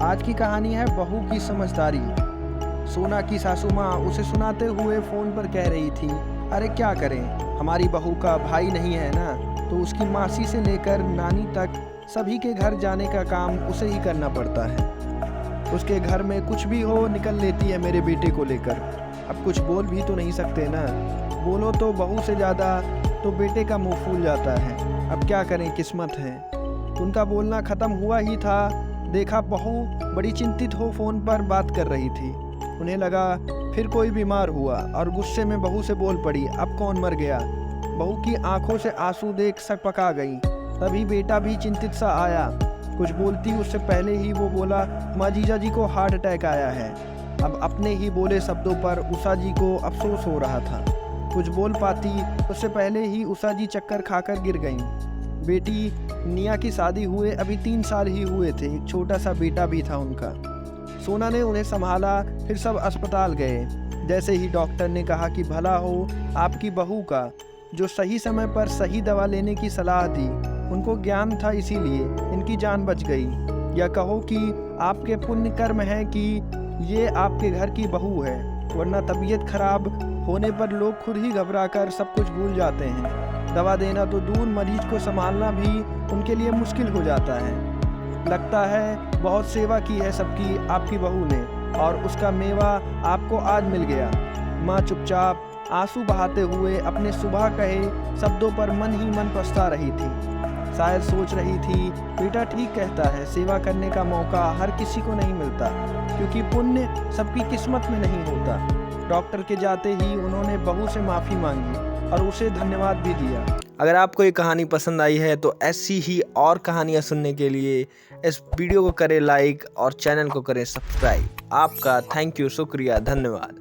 आज की कहानी है बहू की समझदारी। सोना की सासू माँ उसे सुनाते हुए फ़ोन पर कह रही थी, अरे क्या करें, हमारी बहू का भाई नहीं है ना, तो उसकी मासी से लेकर नानी तक सभी के घर जाने का काम उसे ही करना पड़ता है। उसके घर में कुछ भी हो निकल लेती है मेरे बेटे को लेकर। अब कुछ बोल भी तो नहीं सकते ना, बोलो तो बहू से ज़्यादा तो बेटे का मुंह फूल जाता है। अब क्या करें, किस्मत है। उनका बोलना ख़त्म हुआ ही था, देखा बहू बड़ी चिंतित हो फ़ोन पर बात कर रही थी। उन्हें लगा फिर कोई बीमार हुआ और गुस्से में बहू से बोल पड़ी, अब कौन मर गया। बहू की आंखों से आंसू देख सकपका गई। तभी बेटा भी चिंतित सा आया। कुछ बोलती उससे पहले ही वो बोला, माँ जीजा जी को हार्ट अटैक आया है। अब अपने ही बोले शब्दों पर उषा जी को अफसोस हो रहा था। कुछ बोल पाती उससे पहले ही उषा जी चक्कर खाकर गिर गईं। बेटी निया की शादी हुए अभी 3 साल ही हुए थे, एक छोटा सा बेटा भी था उनका। सोना ने उन्हें संभाला, फिर सब अस्पताल गए। जैसे ही डॉक्टर ने कहा कि भला हो आपकी बहू का, जो सही समय पर सही दवा लेने की सलाह दी, उनको ज्ञान था इसीलिए इनकी जान बच गई। या कहो कि आपके पुण्य कर्म है कि ये आपके घर की बहू है, वरना तबीयत खराब होने पर लोग खुद ही घबराकर सब कुछ भूल जाते हैं। दवा देना तो दूर, मरीज को संभालना भी उनके लिए मुश्किल हो जाता है। लगता है बहुत सेवा की है सबकी आपकी बहू ने, और उसका मेवा आपको आज मिल गया। माँ चुपचाप आंसू बहाते हुए अपने सुबह कहे शब्दों पर मन ही मन पछता रही थी। शायद सोच रही थी, बेटा ठीक कहता है, सेवा करने का मौका हर किसी को नहीं मिलता, क्योंकि पुण्य सबकी किस्मत में नहीं होता। डॉक्टर के जाते ही उन्होंने बहू से माफ़ी मांगी और उसे धन्यवाद भी दिया। अगर आपको ये कहानी पसंद आई है तो ऐसी ही और कहानियाँ सुनने के लिए इस वीडियो को करें लाइक और चैनल को करें सब्सक्राइब। आपका थैंक यू, शुक्रिया, धन्यवाद।